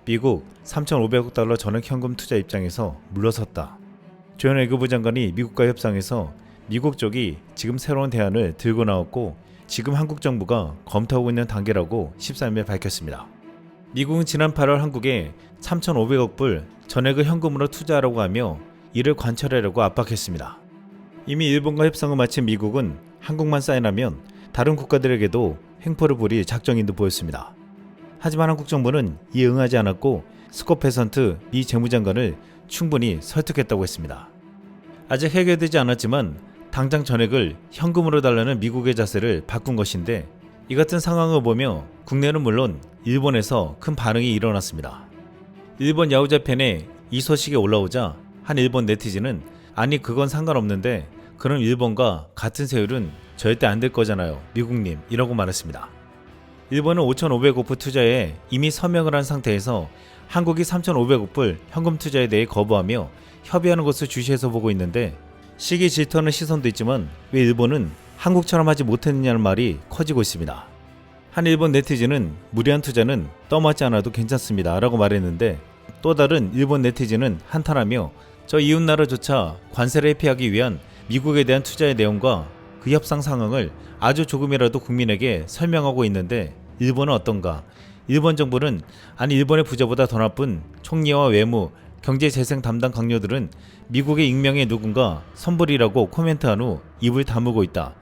미국 3,500억 달러 전액 현금 투자 입장에서 물러섰다. 존 외교부 장관이 미국과 협상에서 미국 쪽이 지금 새로운 대안을 들고 나왔고 지금 한국 정부가 검토하고 있는 단계라고 13일 밝혔습니다. 미국은 지난 8월 한국에 3,500억 불 전액을 현금으로 투자하라고 하며 이를 관철하려고 압박했습니다. 이미 일본과 협상을 마친 미국은 한국만 사인하면 다른 국가들에게도 횡포를 부릴 작정인 듯 보였습니다. 하지만 한국 정부는 이에 응하지 않았고 스콧 베선트 미 재무장관을 충분히 설득했다고 했습니다. 아직 해결되지 않았지만 당장 전액을 현금으로 달라는 미국의 자세를 바꾼 것인데 이 같은 상황을 보며 국내는 물론 일본에서 큰 반응이 일어났습니다. 일본 야후자팬에 이 소식이 올라오자 한 일본 네티즌은 아니 그건 상관없는데 그럼 일본과 같은 세율은 절대 안 될 거잖아요 미국님 이라고 말했습니다. 일본은 5,500억 불 투자에 이미 서명을 한 상태에서 한국이 3,500억 불 현금 투자에 대해 거부하며 협의하는 것을 주시해서 보고 있는데 시기 질투하는 시선도 있지만 왜 일본은 한국처럼 하지 못했느냐는 말이 커지고 있습니다. 한 일본 네티즌은 무리한 투자는 떠맡지 않아도 괜찮습니다 라고 말했는데 또 다른 일본 네티즌은 한탄하며 저 이웃나라조차 관세를 회피하기 위한 미국에 대한 투자의 내용과 그 협상 상황을 아주 조금이라도 국민에게 설명하고 있는데 일본은 어떤가? 일본 정부는 아니 일본의 부자보다 더 나쁜 총리와 외무, 경제재생 담당 강요들은 미국의 익명의 누군가 선불이라고 코멘트한 후 입을 다물고 있다.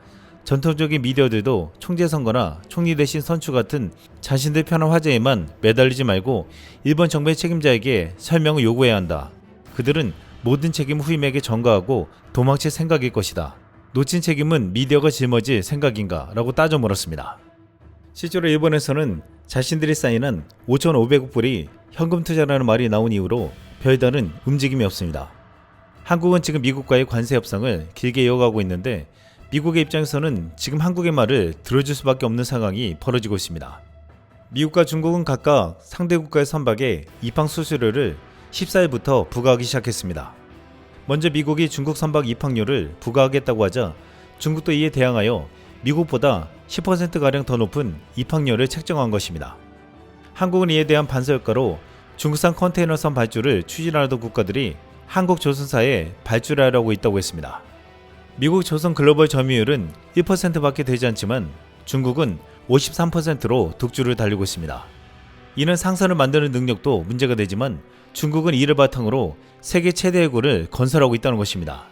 전통적인 미디어들도 총재선거나 총리 대신 선출 같은 자신들 편한 화제에만 매달리지 말고 일본 정부의 책임자에게 설명을 요구해야 한다. 그들은 모든 책임을 후임에게 전가하고 도망칠 생각일 것이다. 놓친 책임은 미디어가 짊어질 생각인가? 라고 따져 물었습니다. 실제로 일본에서는 자신들이 사인한 5,500억 불이 현금 투자라는 말이 나온 이후로 별다른 움직임이 없습니다. 한국은 지금 미국과의 관세 협상을 길게 이어가고 있는데 미국의 입장에서는 지금 한국의 말을 들어줄 수밖에 없는 상황이 벌어지고 있습니다. 미국과 중국은 각각 상대 국가의 선박에 입항 수수료를 14일부터 부과하기 시작했습니다. 먼저 미국이 중국 선박 입항료를 부과하겠다고 하자 중국도 이에 대항하여 미국보다 10%가량 더 높은 입항료를 책정한 것입니다. 한국은 이에 대한 반사효과로 중국산 컨테이너선 발주를 추진하던 국가들이 한국 조선사에 발주하려고 있다고 했습니다. 미국 조선 글로벌 점유율은 1%밖에 되지 않지만 중국은 53%로 독주를 달리고 있습니다. 이는 상선을 만드는 능력도 문제가 되지만 중국은 이를 바탕으로 세계 최대 해구를 건설하고 있다는 것입니다.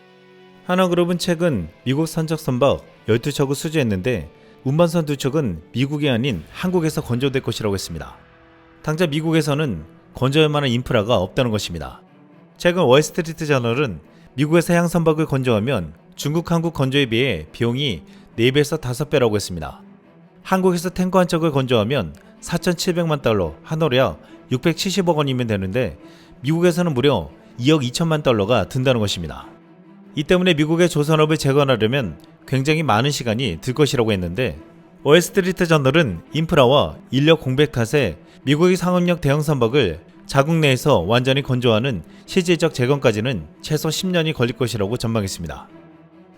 하나그룹은 최근 미국 선적 선박 12척을 수주했는데 운반선 2척은 미국이 아닌 한국에서 건조될 것이라고 했습니다. 당장 미국에서는 건조할 만한 인프라가 없다는 것입니다. 최근 월스트리트 저널은 미국에서 해양 선박을 건조하면 중국 한국 건조에 비해 비용이 4배에서 5배라고 했습니다. 한국에서 탱커 한 척을 건조하면 4,700만 달러, 한월약 670억 원이면 되는데 미국에서는 무려 2억 2천만 달러가 든다는 것입니다. 이 때문에 미국의 조선업을 재건하려면 굉장히 많은 시간이 들 것이라고 했는데 월스트리트 저널은 인프라와 인력 공백 탓에 미국의 상업력 대형 선박을 자국 내에서 완전히 건조하는 실질적 재건까지는 최소 10년이 걸릴 것이라고 전망했습니다.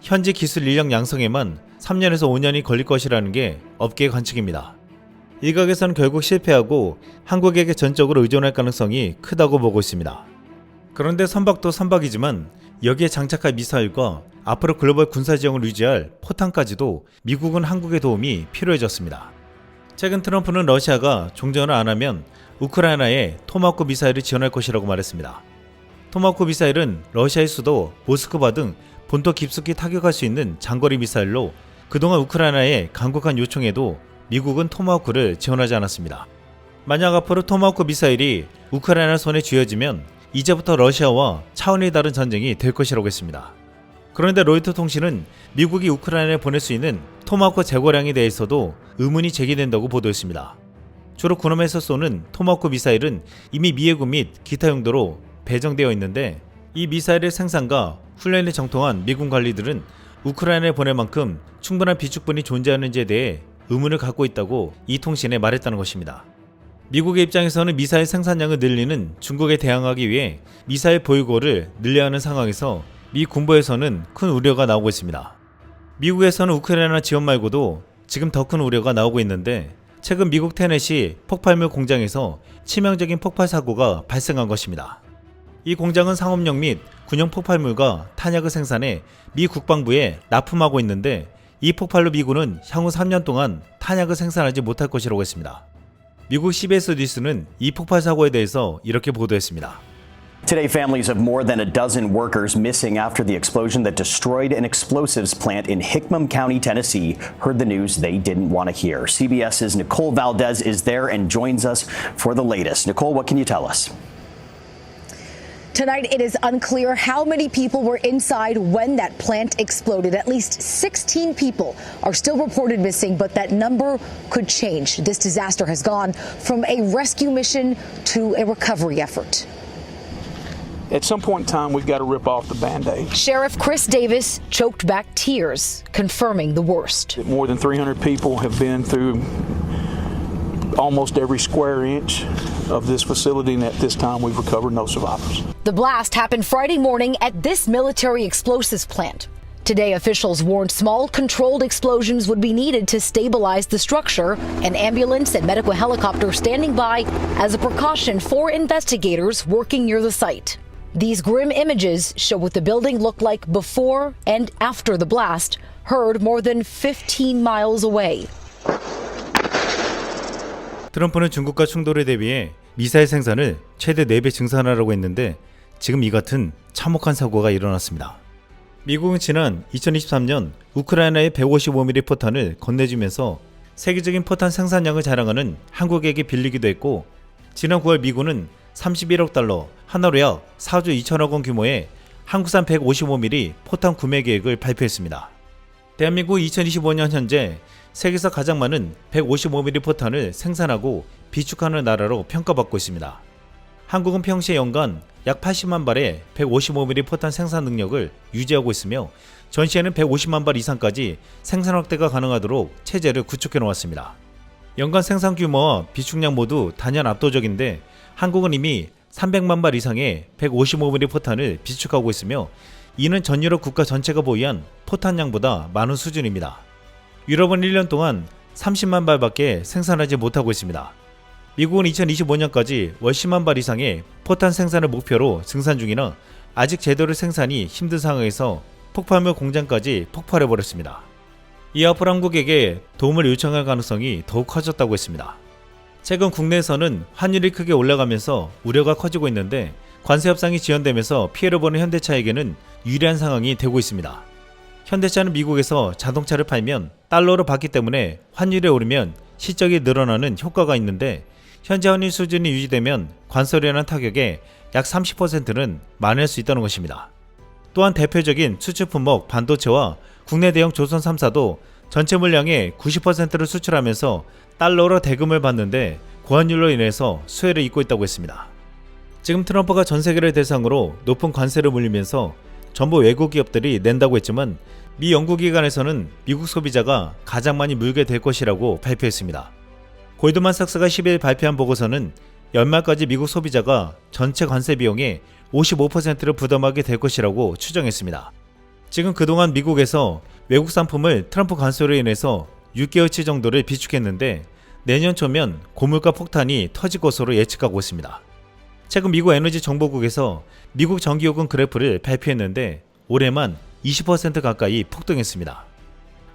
현지 기술 인력 양성에만 3년에서 5년이 걸릴 것이라는 게 업계의 관측입니다. 일각에서는 결국 실패하고 한국에게 전적으로 의존할 가능성이 크다고 보고 있습니다. 그런데 선박도 선박이지만 여기에 장착할 미사일과 앞으로 글로벌 군사지형을 유지할 포탄까지도 미국은 한국의 도움이 필요해졌습니다. 최근 트럼프는 러시아가 종전을 안 하면 우크라이나에 토마호크 미사일을 지원할 것이라고 말했습니다. 토마호크 미사일은 러시아의 수도 모스크바 등 본토 깊숙이 타격할 수 있는 장거리 미사일로 그동안 우크라이나의 간곡한 요청에도 미국은 토마호크를 지원하지 않았습니다. 만약 앞으로 토마호크 미사일이 우크라이나 손에 쥐어지면 이제부터 러시아와 차원이 다른 전쟁이 될 것이라고 했습니다. 그런데 로이터 통신은 미국이 우크라이나에 보낼 수 있는 토마호크 재고량에 대해서도 의문이 제기된다고 보도했습니다. 주로 군함에서 쏘는 토마호크 미사일은 이미 미해군 및 기타 용도로 배정되어 있는데 이 미사일의 생산과 훈련에 정통한 미군 관리들은 우크라이나에 보낼 만큼 충분한 비축분이 존재하는지에 대해 의문을 갖고 있다고 이 통신에 말했다는 것입니다. 미국의 입장에서는 미사일 생산량을 늘리는 중국에 대항하기 위해 미사일 보유고를 늘려야 하는 상황에서 미 군부에서는 큰 우려가 나오고 있습니다. 미국에서는 우크라이나 지원 말고도 지금 더 큰 우려가 나오고 있는데 최근 미국 테네시 폭발물 공장에서 치명적인 폭발 사고가 발생한 것입니다. 이 공장은 상업용 및 군용 폭발물과 탄약을 생산해 미 국방부에 납품하고 있는데 이 폭발로 미군은 향후 3년 동안 탄약을 생산하지 못할 것이라고 했습니다. 미국 CBS 뉴스는 이 폭발 사고에 대해서 이렇게 보도했습니다. Today, families of more than a dozen workers missing after the explosion that destroyed an explosives plant in Hickman County, Tennessee, heard the news they didn't want to hear. CBS's Nicole Valdez is there and joins us for the latest. Nicole, what can you tell us? Tonight, it is unclear how many people were inside when that plant exploded. At least 16 people are still reported missing, but that number could change. This disaster has gone from a rescue mission to a recovery effort. At some point in time, we've got to rip off the Band-Aid. Sheriff Chris Davis choked back tears, confirming the worst. More than 300 people have been through almost every square inch of this facility, and at this time, we've recovered no survivors. The blast happened Friday morning at this military explosives plant. Today, officials warned small controlled explosions would be needed to stabilize the structure. An ambulance and medical helicopter standing by as a precaution for investigators working near the site. These grim images show what the building looked like before and after the blast, heard more than 15 miles away. 트럼프는 중국과 충돌에 대비해 미사일 생산을 최대 4배 증산하라고 했는데 지금 이 같은 참혹한 사고가 일어났습니다. 미국은 지난 2023년 우크라이나에 155mm 포탄을 건네주면서 세계적인 포탄 생산량을 자랑하는 한국에게 빌리기도 했고, 지난 9월 미군은 31억 달러, 하나로 약 4조 2천억 원 규모의 한국산 155mm 포탄 구매 계획을 발표했습니다. 대한민국 2025년 현재 세계에서 가장 많은 155mm 포탄을 생산하고 비축하는 나라로 평가받고 있습니다. 한국은 평시에 연간 약 80만 발의 155mm 포탄 생산 능력을 유지하고 있으며 전시에는 150만 발 이상까지 생산 확대가 가능하도록 체제를 구축해 놓았습니다. 연간 생산 규모와 비축량 모두 단연 압도적인데 한국은 이미 300만 발 이상의 155mm 포탄을 비축하고 있으며 이는 전 유럽 국가 전체가 보유한 포탄량보다 많은 수준입니다. 유럽은 1년 동안 30만 발밖에 생산하지 못하고 있습니다. 미국은 2025년까지 월 10만 발 이상의 포탄 생산을 목표로 증산 중이나 아직 제대로 생산이 힘든 상황에서 폭발물 공장까지 폭발해버렸습니다. 이 앞으로 한국에게 도움을 요청할 가능성이 더욱 커졌다고 했습니다. 최근 국내에서는 환율이 크게 올라가면서 우려가 커지고 있는데 관세 협상이 지연되면서 피해를 보는 현대차에게는 유리한 상황이 되고 있습니다. 현대차는 미국에서 자동차를 팔면 달러로 받기 때문에 환율이 오르면 실적이 늘어나는 효과가 있는데 현재 환율 수준이 유지되면 관세로 인한 타격의 약 30%는 만회할 수 있다는 것입니다. 또한 대표적인 수출 품목 반도체와 국내 대형 조선 3사도 전체 물량의 90%를 수출하면서 달러로 대금을 받는데 고환율로 인해서 수혜를 입고 있다고 했습니다. 지금 트럼프가 전 세계를 대상으로 높은 관세를 물리면서 전부 외국 기업들이 낸다고 했지만 미 연구기관에서는 미국 소비자가 가장 많이 물게 될 것이라고 발표했습니다. 골드만삭스가 10일 발표한 보고서는 연말까지 미국 소비자가 전체 관세 비용의 55%를 부담하게 될 것이라고 추정했습니다. 지금 그동안 미국에서 외국 상품을 트럼프 관세로 인해서 6개월치 정도를 비축했는데 내년 초면 고물가 폭탄이 터질 것으로 예측하고 있습니다. 최근 미국 에너지 정보국에서 미국 전기요금 그래프를 발표했는데 올해만 20% 가까이 폭등했습니다.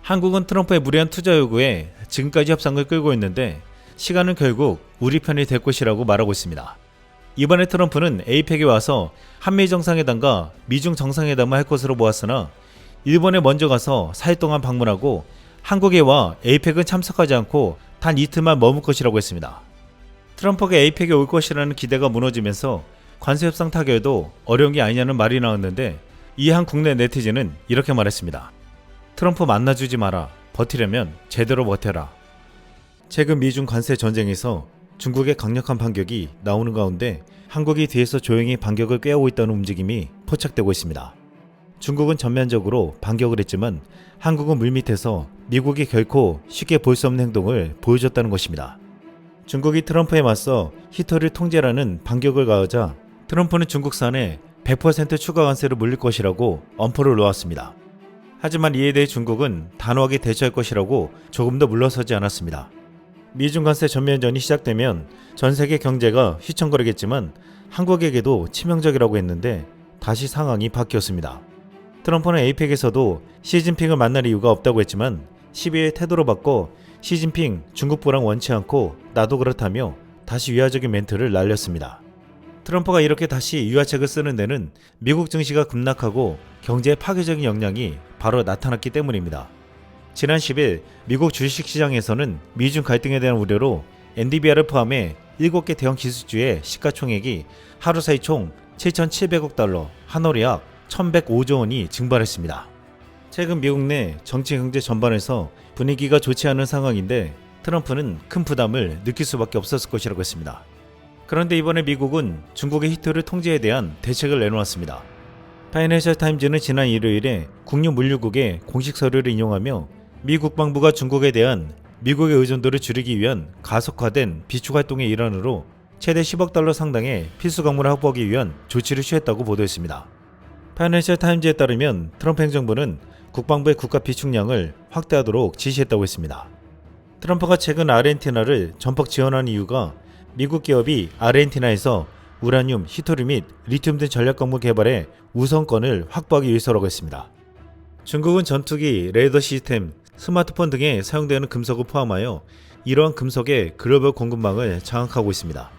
한국은 트럼프의 무리한 투자 요구에 지금까지 협상을 끌고 있는데 시간은 결국 우리 편이 될 것이라고 말하고 있습니다. 이번에 트럼프는 에이펙에 와서 한미 정상회담과 미중 정상회담을 할 것으로 보았으나 일본에 먼저 가서 4일 동안 방문하고 한국에 와 에이펙은 참석하지 않고 단 이틀만 머물 것이라고 했습니다. 트럼프가 에이펙에 올 것이라는 기대가 무너지면서 관세 협상 타결도 어려운 게 아니냐는 말이 나왔는데 이에 한 국내 네티즌은 이렇게 말했습니다. 트럼프 만나주지 마라. 버티려면 제대로 버텨라. 최근 미중 관세 전쟁에서 중국의 강력한 반격이 나오는 가운데 한국이 뒤에서 조용히 반격을 꾀하고 있다는 움직임이 포착되고 있습니다. 중국은 전면적으로 반격을 했지만 한국은 물밑에서 미국이 결코 쉽게 볼 수 없는 행동을 보여줬다는 것입니다. 중국이 트럼프에 맞서 히터를 통제라는 반격을 가하자 트럼프는 중국산에 100% 추가 관세를 물릴 것이라고 엄포를 놓았습니다. 하지만 이에 대해 중국은 단호하게 대처할 것이라고 조금 더 물러서지 않았습니다. 미중 관세 전면전이 시작되면 전 세계 경제가 휘청거리겠지만 한국에게도 치명적이라고 했는데 다시 상황이 바뀌었습니다. 트럼프는 에이펙에서도 시진핑을 만날 이유가 없다고 했지만 12일 태도로 바꿔 시진핑 중국부랑 원치 않고 나도 그렇다며 다시 위화적인 멘트를 날렸습니다. 트럼프가 이렇게 다시 유화책을 쓰는 데는 미국 증시가 급락하고 경제에 파괴적인 영향이 바로 나타났기 때문입니다. 지난 10일 미국 주식시장에서는 미중 갈등에 대한 우려로 NDBR을 포함해 7개 대형 기술주의 시가총액이 하루 사이 총 7,700억 달러, 한월에 약 1,105조 원이 증발했습니다. 최근 미국 내 정치 경제 전반에서 분위기가 좋지 않은 상황인데 트럼프는 큰 부담을 느낄 수밖에 없었을 것이라고 했습니다. 그런데 이번에 미국은 중국의 히토류 통제에 대한 대책을 내놓았습니다. 파이낸셜 타임즈는 지난 일요일에 국유물류국의 공식 서류를 인용하며 미 국방부가 중국에 대한 미국의 의존도를 줄이기 위한 가속화된 비축 활동의 일환으로 최대 10억 달러 상당의 필수 광물을 확보하기 위한 조치를 취했다고 보도했습니다. 파이낸셜 타임즈에 따르면 트럼프 행정부는 국방부의 국가 비축량을 확대하도록 지시했다고 했습니다. 트럼프가 최근 아르헨티나를 전폭 지원한 이유가 미국 기업이 아르헨티나에서 우라늄, 히토류 및 리튬 등 전략광물 개발에 우선권을 확보하기 위해서라고 했습니다. 중국은 전투기, 레이더 시스템, 스마트폰 등에 사용되는 금속을 포함하여 이러한 금속의 글로벌 공급망을 장악하고 있습니다.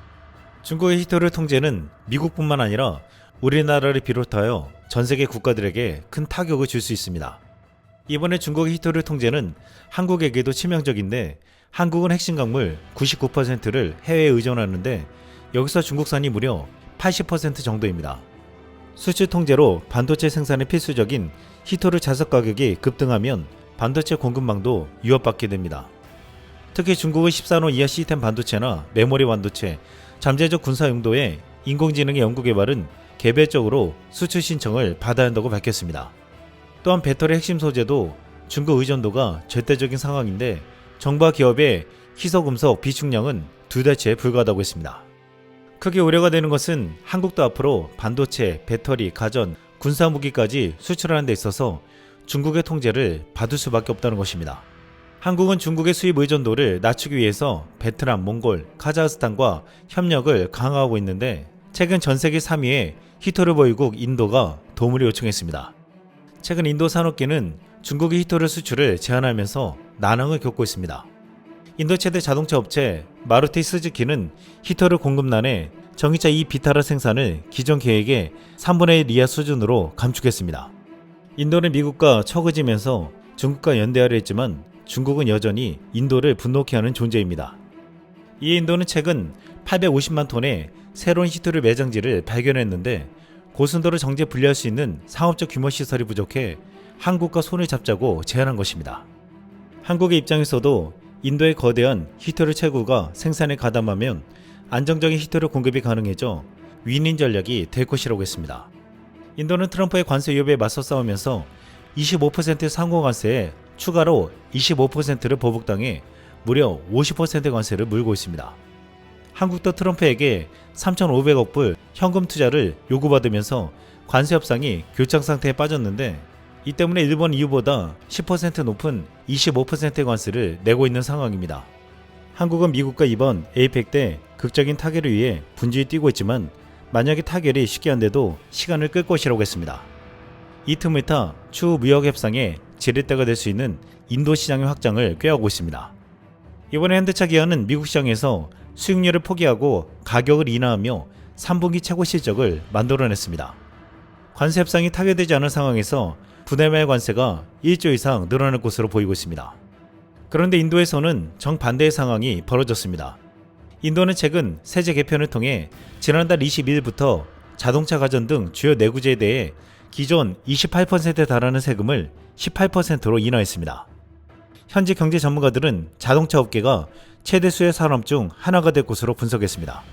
중국의 히토류 통제는 미국뿐만 아니라 우리나라를 비롯하여 전 세계 국가들에게 큰 타격을 줄 수 있습니다. 이번에 중국의 히토류 통제는 한국에게도 치명적인데 한국은 핵심 광물 99%를 해외에 의존하는데 여기서 중국산이 무려 80% 정도입니다. 수출 통제로 반도체 생산에 필수적인 히토류 자석 가격이 급등하면 반도체 공급망도 위협받게 됩니다. 특히 중국의 14호 이하 시스템 반도체나 메모리 반도체, 잠재적 군사 용도의 인공지능의 연구개발은 개별적으로 수출 신청을 받아야 한다고 밝혔습니다. 또한 배터리 핵심 소재도 중국 의존도가 절대적인 상황인데 정부와 기업의 희소금속 비축량은 2달치에 불과하다고 했습니다. 크게 우려가 되는 것은 한국도 앞으로 반도체, 배터리, 가전, 군사무기까지 수출하는 데 있어서 중국의 통제를 받을 수밖에 없다는 것입니다. 한국은 중국의 수입 의존도를 낮추기 위해서 베트남, 몽골, 카자흐스탄과 협력을 강화하고 있는데 최근 전 세계 3위의 히토류 보유국 인도가 도움을 요청했습니다. 최근 인도 산업계는 중국의 히토류 수출을 제한하면서 난항을 겪고 있습니다. 인도 최대 자동차 업체 마루티 스즈키는 히토류 공급난에 전기차 이 비타라 생산을 기존 계획의 3분의 1 이하 수준으로 감축했습니다. 인도는 미국과 처그지면서 중국과 연대하려 했지만 중국은 여전히 인도를 분노케 하는 존재입니다. 이에 인도는 최근 850만 톤의 새로운 히토류 매장지를 발견했는데 고순도로 정제 분리할 수 있는 상업적 규모 시설이 부족해 한국과 손을 잡자고 제안한 것입니다. 한국의 입장에서도 인도의 거대한 히토류 채굴과 생산에 가담하면 안정적인 히토류 공급이 가능해져 윈윈 전략이 될 것이라고 했습니다. 인도는 트럼프의 관세 위협에 맞서 싸우면서 25% 상호 관세에 추가로 25%를 보복당해 무려 50% 관세를 물고 있습니다. 한국도 트럼프에게 3,500억 불 현금 투자를 요구받으면서 관세 협상이 교착 상태에 빠졌는데 이 때문에 일본 이후보다 10% 높은 25%의 관세를 내고 있는 상황입니다. 한국은 미국과 이번 에이펙 때 극적인 타결을 위해 분주히 뛰고 있지만 만약에 타결이 쉽게 안 돼도 시간을 끌 것이라고 했습니다. 이 틈을 타 추후 무역 협상의 지렛대가 될 수 있는 인도 시장의 확장을 꾀하고 있습니다. 이번에 현대차 기아는 미국 시장에서 수익률을 포기하고 가격을 인하하며 3분기 최고 실적을 만들어냈습니다. 관세 협상이 타결되지 않은 상황에서 분해말 관세가 1조 이상 늘어날 것으로 보이고 있습니다. 그런데 인도에서는 정반대의 상황이 벌어졌습니다. 인도는 최근 세제 개편을 통해 지난달 22일부터 자동차 가전 등 주요 내구재에 대해 기존 28%에 달하는 세금을 18%로 인하했습니다. 현지 경제 전문가들은 자동차 업계가 최대 수의 산업 중 하나가 될 것으로 분석했습니다.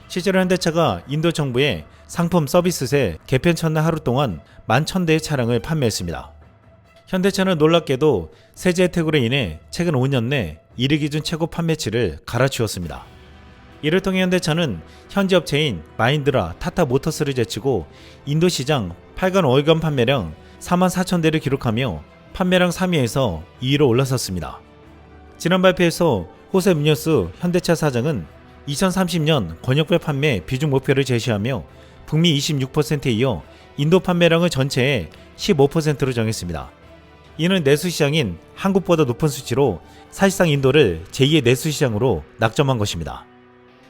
실제로 현대차가 인도 정부의 상품 서비스세 개편 첫날 하루 동안 11,000대의 차량을 판매했습니다. 현대차는 놀랍게도 세제 혜택으로 인해 최근 5년 내 1위 기준 최고 판매치를 갈아치웠습니다. 이를 통해 현대차는 현지 업체인 마힌드라, 타타 모터스를 제치고 인도 시장 8간 월간 판매량 44,000대를 기록하며 판매량 3위에서 2위로 올라섰습니다. 지난 발표에서 호세 무녀스 현대차 사장은 2030년 권역별 판매 비중 목표를 제시하며 북미 26%에 이어 인도 판매량을 전체의 15%로 정했습니다. 이는 내수 시장인 한국보다 높은 수치로 사실상 인도를 제2의 내수 시장으로 낙점한 것입니다.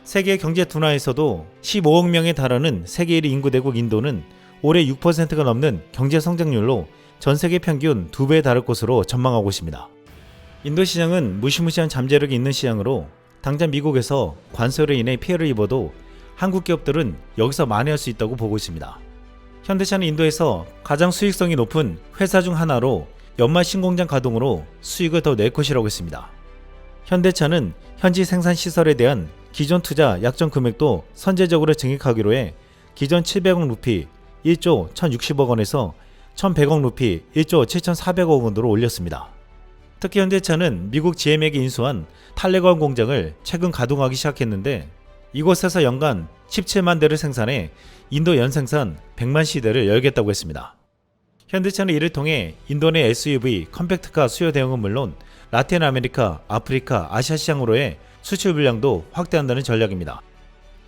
세계 경제 둔화에서도 15억 명에 달하는 세계 1위 인구 대국 인도는 올해 6%가 넘는 경제 성장률로 전 세계 평균 2배에 달할 것으로 전망하고 있습니다. 인도 시장은 무시무시한 잠재력이 있는 시장으로 당장 미국에서 관세로 인해 피해를 입어도 한국 기업들은 여기서 만회할 수 있다고 보고 있습니다. 현대차는 인도에서 가장 수익성이 높은 회사 중 하나로 연말 신공장 가동으로 수익을 더 낼 것이라고 했습니다. 현대차는 현지 생산 시설에 대한 기존 투자 약정 금액도 선제적으로 증액하기로 해 기존 700억 루피 1조 1060억 원에서 1100억 루피 1조 7400억 원으로 올렸습니다. 특히 현대차는 미국 GM에게 인수한 탈레관 공장을 최근 가동하기 시작했는데 이곳에서 연간 17만 대를 생산해 인도 연생산 100만 시대를 열겠다고 했습니다. 현대차는 이를 통해 인도 내 SUV, 컴팩트카 수요 대응은 물론 라틴 아메리카, 아프리카, 아시아 시장으로의 수출 물량도 확대한다는 전략입니다.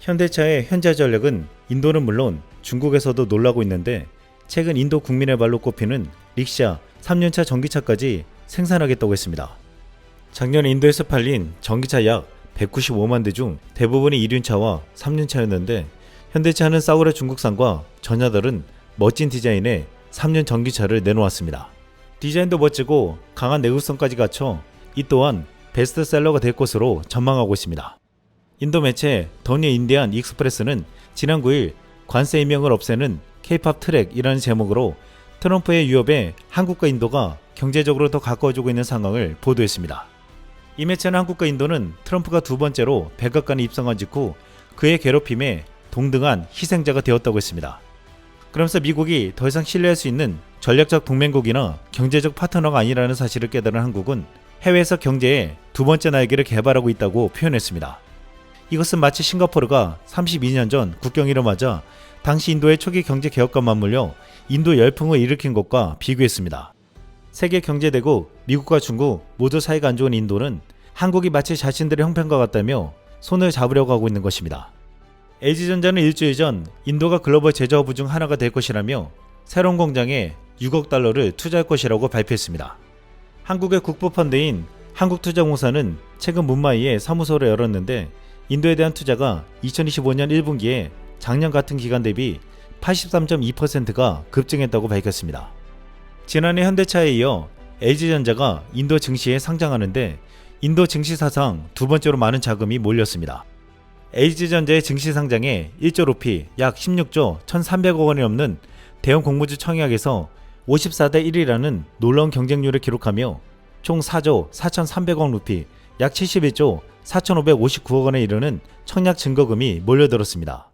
현대차의 현재 전략은 인도는 물론 중국에서도 놀라고 있는데 최근 인도 국민의 발로 꼽히는 릭샤, 3년차 전기차까지 생산하겠다고 했습니다. 작년 인도에서 팔린 전기차 약 195만 대 중 대부분이 1륜차와 3륜차였는데 현대차는 싸구려 중국산과 전혀 다른 멋진 디자인의 3륜 전기차를 내놓았습니다. 디자인도 멋지고 강한 내구성까지 갖춰 이 또한 베스트셀러가 될 것으로 전망하고 있습니다. 인도 매체 더 뉴 인디안 익스프레스는 지난 9일 관세 임명을 없애는 K-팝 트랙이라는 제목으로 트럼프의 유업에 한국과 인도가 경제적으로 더 가까워지고 있는 상황을 보도했습니다. 이 매체는 한국과 인도는 트럼프가 두 번째로 백악관에 입성한 직후 그의 괴롭힘에 동등한 희생자가 되었다고 했습니다. 그러면서 미국이 더 이상 신뢰할 수 있는 전략적 동맹국이나 경제적 파트너가 아니라는 사실을 깨달은 한국은 해외에서 경제의 두 번째 날개를 개발하고 있다고 표현했습니다. 이것은 마치 싱가포르가 32년 전 국경일을 맞아 당시 인도의 초기 경제 개혁과 맞물려 인도 열풍을 일으킨 것과 비교했습니다. 세계 경제대국 미국과 중국 모두 사이가 안 좋은 인도는 한국이 마치 자신들의 형편과 같다며 손을 잡으려고 하고 있는 것입니다. LG전자는 일주일 전 인도가 글로벌 제조업부 중 하나가 될 것이라며 새로운 공장에 6억 달러를 투자할 것이라고 발표했습니다. 한국의 국부펀드인 한국투자공사는 최근 문마이에 사무소를 열었는데 인도에 대한 투자가 2025년 1분기에 작년 같은 기간 대비 83.2%가 급증했다고 밝혔습니다. 지난해 현대차에 이어 LG전자가 인도 증시에 상장하는데 인도 증시 사상 두 번째로 많은 자금이 몰렸습니다. LG전자의 증시 상장에 1조 루피 약 16조 1,300억 원이 넘는 대형 공모주 청약에서 54대 1이라는 놀라운 경쟁률을 기록하며 총 4조 4,300억 루피 약 71조 4,559억 원에 이르는 청약 증거금이 몰려들었습니다.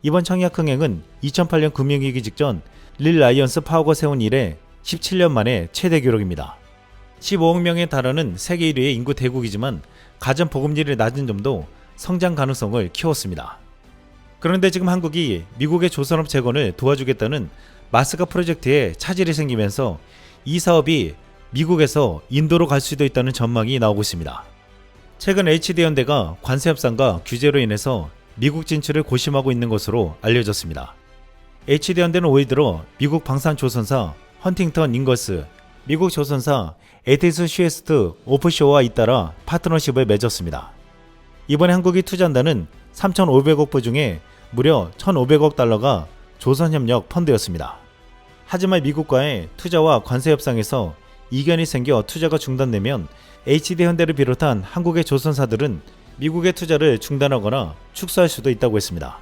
이번 청약 흥행은 2008년 금융위기 직전 릴라이언스 파워가 세운 이래 17년 만에 최대 기록입니다. 15억 명에 달하는 세계 1위의 인구 대국이지만 가전 보급률이 낮은 점도 성장 가능성을 키웠습니다. 그런데 지금 한국이 미국의 조선업 재건을 도와주겠다는 마스가 프로젝트에 차질이 생기면서 이 사업이 미국에서 인도로 갈 수도 있다는 전망이 나오고 있습니다. 최근 HD현대가 관세 협상과 규제로 인해서 미국 진출을 고심하고 있는 것으로 알려졌습니다. HD현대는 올 들어 미국 방산 조선사 헌팅턴 잉거스, 미국 조선사 에티스 슈에스트 오프쇼어와 잇따라 파트너십을 맺었습니다. 이번에 한국이 투자한다는 3,500억 불 중에 무려 1,500억 달러가 조선협력 펀드였습니다. 하지만 미국과의 투자와 관세 협상에서 이견이 생겨 투자가 중단되면 HD현대를 비롯한 한국의 조선사들은 미국의 투자를 중단하거나 축소할 수도 있다고 했습니다.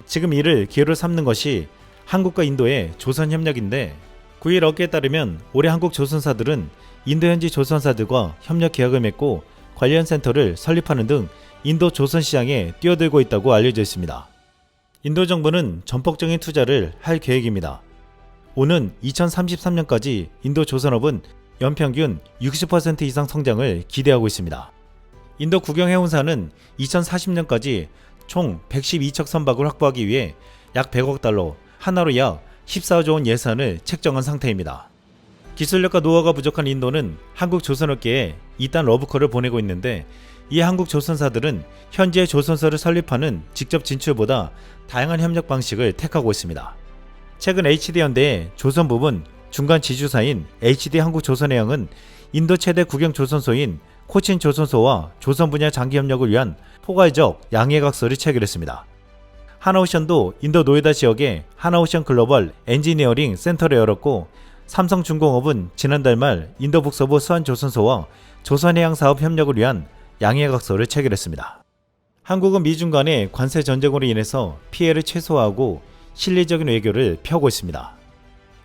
지금 이를 기회로 삼는 것이 한국과 인도의 조선협력인데 9일 업계에 따르면 올해 한국 조선사들은 인도 현지 조선사들과 협력 계약을 맺고 관련 센터를 설립하는 등 인도 조선 시장에 뛰어들고 있다고 알려져 있습니다. 인도 정부는 전폭적인 투자를 할 계획입니다. 오는 2033년까지 인도 조선업은 연평균 60% 이상 성장을 기대하고 있습니다. 인도 국영해운사는 2040년까지 총 112척 선박을 확보하기 위해 약 100억 달러, 하나로 약 14조 원 예산을 책정한 상태입니다. 기술력과 노하우가 부족한 인도는 한국 조선업계에 이딴 러브콜을 보내고 있는데 이 한국 조선사들은 현지의 조선소를 설립하는 직접 진출보다 다양한 협력 방식을 택하고 있습니다. 최근 HD현대의 조선 부분 중간 지주사인 HD한국조선해양은 인도 최대 국영 조선소인 코친 조선소와 조선 분야 장기 협력을 위한 포괄적 양해각서를 체결했습니다. 하나오션도 인도 노에다 지역에 하나오션 글로벌 엔지니어링 센터를 열었고, 삼성중공업은 지난달 말 인도 북서부 수완조선소와 조선해양사업 협력을 위한 양해각서를 체결했습니다. 한국은 미중 간의 관세 전쟁으로 인해서 피해를 최소화하고 실리적인 외교를 펴고 있습니다.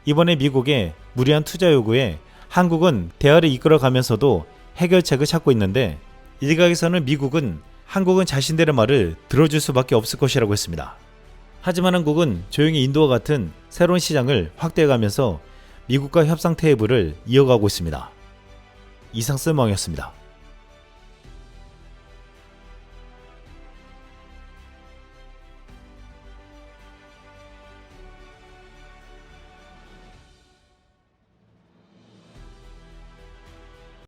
이번에 미국의 무리한 투자 요구에 한국은 대화를 이끌어가면서도 해결책을 찾고 있는데, 일각에서는 미국은 한국은 자신들의 말을 들어줄 수밖에 없을 것이라고 했습니다. 하지만 한국은 조용히 인도와 같은 새로운 시장을 확대해가면서 미국과 협상 테이블을 이어가고 있습니다. 이상 쓸모왕이었습니다.